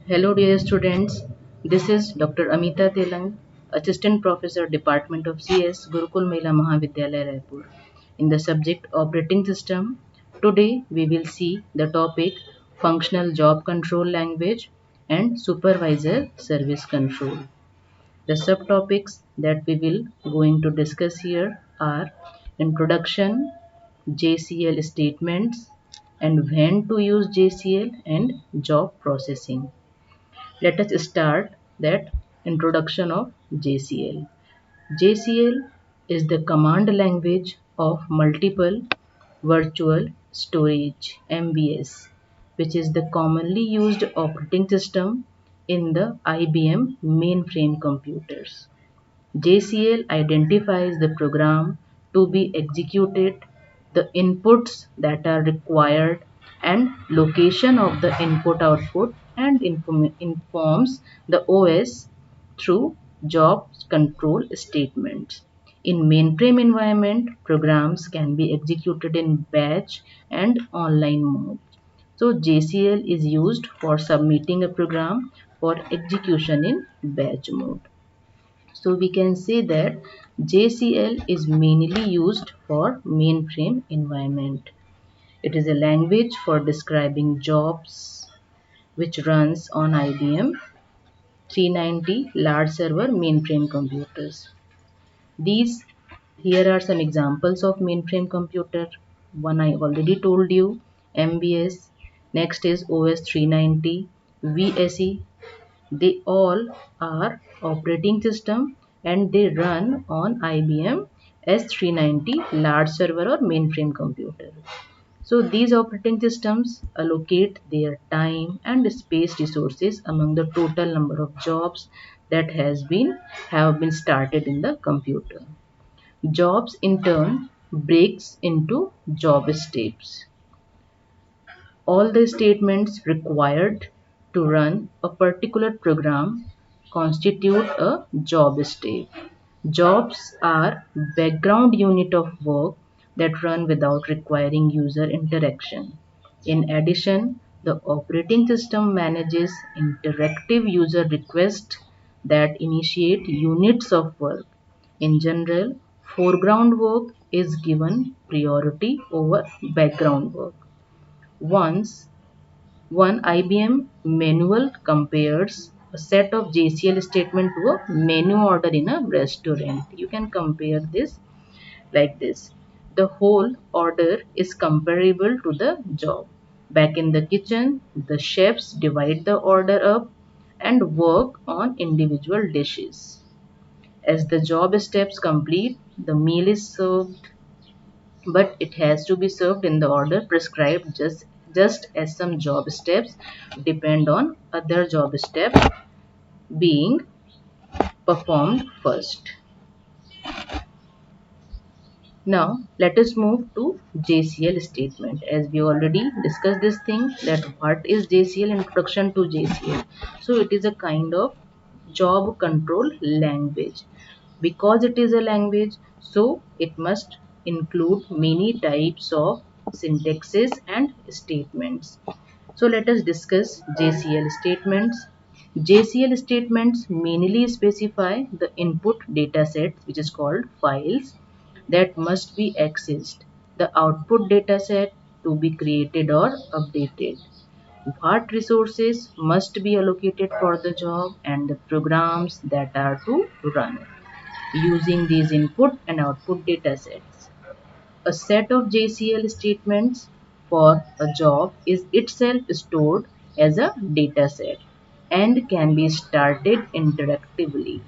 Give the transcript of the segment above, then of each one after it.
Hello dear students, this is Dr. Amita Telang, Assistant Professor, Department of CS, Gurukul Mehla Mahavidyalaya, Raipur. In the subject Operating System, today we will see the topic Functional Job Control Language and Supervisor Service Control. The subtopics that we will going to discuss here are Introduction, JCL statements, and when to use JCL and job processing. Let us start that introduction of JCL. JCL is the command language of multiple virtual storage MVS, which is the commonly used operating system in the IBM mainframe computers. JCL identifies the program to be executed, the inputs that are required, and location of the input output, and informs the OS through job control statements. In mainframe environment, programs can be executed in batch and online mode. So JCL is used for submitting a program for execution in batch mode. So we can say that JCL is mainly used for mainframe environment. It is a language for describing jobs which runs on IBM 390 large server mainframe computers. These here are some examples of mainframe computer. One I already told you, MBS. Next is OS 390, VSE. They all are operating system and they run on IBM S390 large server or mainframe computer. So these operating systems allocate their time and space resources among the total number of jobs that have been started in the computer. Jobs in turn breaks into job steps. All the statements required to run a particular program constitute a job step. Jobs are background unit of work that run without requiring user interaction. In addition, the operating system manages interactive user requests that initiate units of work. In general, foreground work is given priority over background work. Once one IBM manual compares a set of JCL statement to a menu order in a restaurant. You can compare this like this. The whole order is comparable to the job. Back in the kitchen, the chefs divide the order up and work on individual dishes. As the job steps complete, the meal is served, but it has to be served in the order prescribed, just as some job steps depend on other job steps being performed first. Now let us move to JCL statement. As we already discussed this thing, that what is JCL, introduction to JCL. So it is a kind of job control language. Because it is a language, so it must include many types of syntaxes and statements. So let us discuss JCL statements. JCL statements mainly specify the input data sets, which is called files, that must be accessed, the output data set to be created or updated, what resources must be allocated for the job, and the programs that are to run using these input and output data sets. A set of JCL statements for a job is itself stored as a data set and can be started interactively.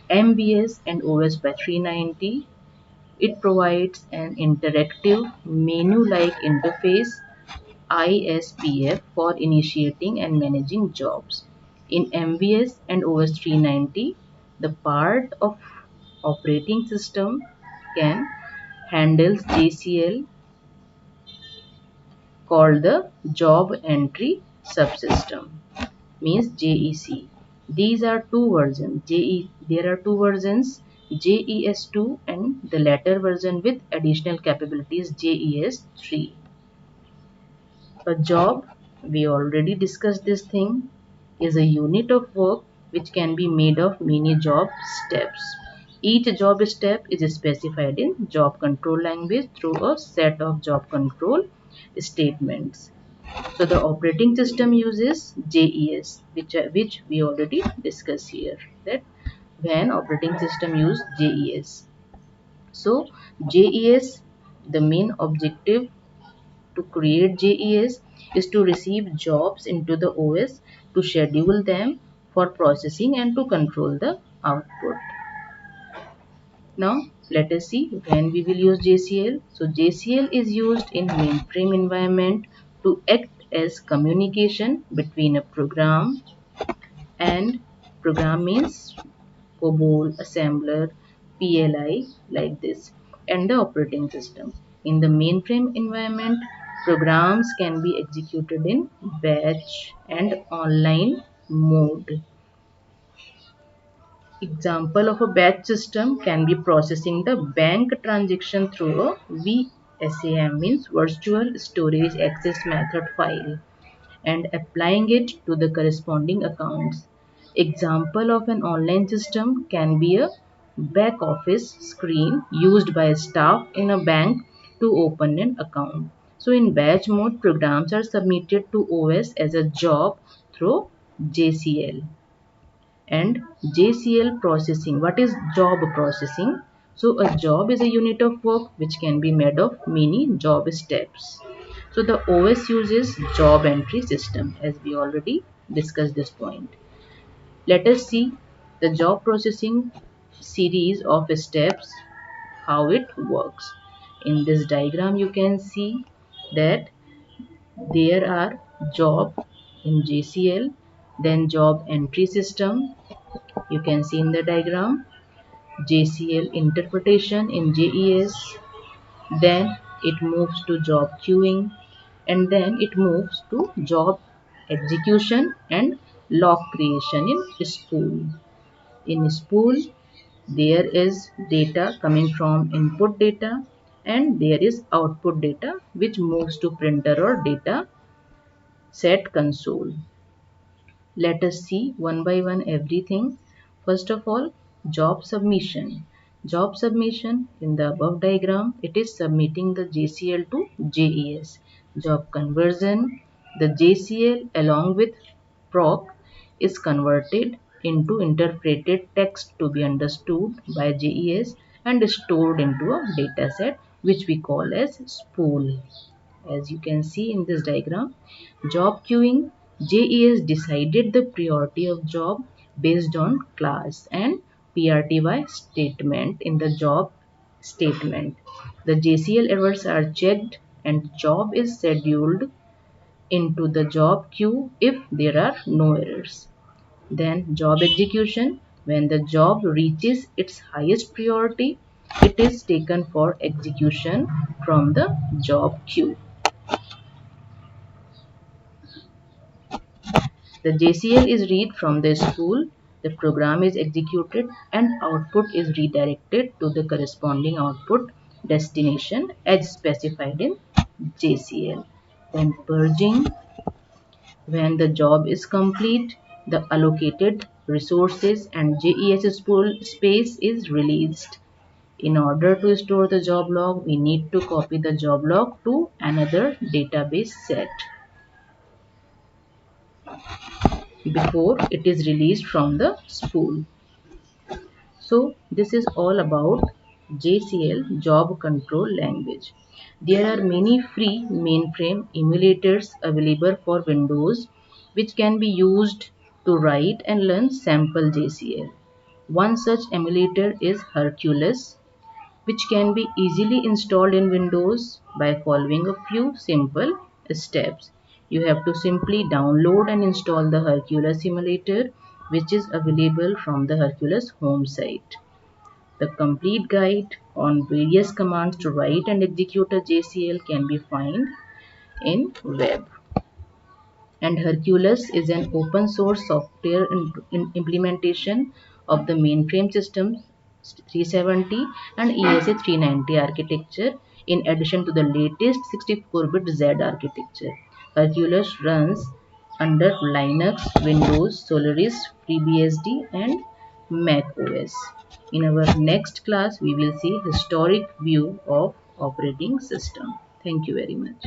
MBS and OS by 390, it provides an interactive menu-like interface ISPF for initiating and managing jobs. In MVS and OS 390, the part of operating system can handles JCL called the job entry subsystem, means JEC. These are two versions. There are two versions, JES2 and the latter version with additional capabilities JES3. A job, we already discussed this thing, is a unit of work which can be made of many job steps. Each job step is specified in job control language through a set of job control statements. So the operating system uses JES, which we already discussed here, that when operating system use JES. So JES, the main objective to create JES is to receive jobs into the OS, to schedule them for processing and to control the output. Now let us see when we will use JCL. So JCL is used in mainframe environment to act as communication between a program, and program means COBOL, assembler, PLI, like this, and the operating system. In the mainframe environment, programs can be executed in batch and online mode. Example of a batch system can be processing the bank transaction through a VSAM, means virtual storage access method file, and applying it to the corresponding accounts. Example of an online system can be a back office screen used by staff in a bank to open an account. So in batch mode, programs are submitted to OS as a job through JCL. And JCL processing. What is job processing? So a job is a unit of work which can be made of many job steps. So the OS uses job entry system, as we already discussed this point. Let us see the job processing series of steps, how it works. In this diagram you can see that there are job in JCL, then job entry system. You can see in the diagram JCL interpretation in JES, then it moves to job queuing, and then it moves to job execution and log creation in spool. In spool, there is data coming from input data and there is output data which moves to printer or data set console. Let us see one by one everything. First of all, job submission. Job submission in the above diagram, it is submitting the JCL to JES. Job conversion, the JCL along with proc is converted into interpreted text to be understood by JES and stored into a dataset which we call as spool. As you can see in this diagram, job queuing, JES decided the priority of job based on class and PRTY statement in the job statement. The JCL errors are checked and job is scheduled into the job queue if there are no errors. Then job execution, when the job reaches its highest priority, it is taken for execution from the job queue. The JCL is read from the spool, the program is executed and output is redirected to the corresponding output destination as specified in JCL. Then purging, when the job is complete, the allocated resources and JES spool space is released. In order to store the job log, we need to copy the job log to another database set before it is released from the spool. So this is all about JCL, job control language. There are many free mainframe emulators available for Windows which can be used to write and learn sample JCL. One such emulator is Hercules, which can be easily installed in Windows by following a few simple steps. You have to simply download and install the Hercules emulator, which is available from the Hercules home site. The complete guide on various commands to write and execute a JCL can be found in web. And Hercules is an open source software implementation of the mainframe system 370 and ESA 390 architecture in addition to the latest 64-bit Z architecture. Hercules runs under Linux, Windows, Solaris, FreeBSD and Mac OS. In our next class, we will see historic view of operating system. Thank you very much.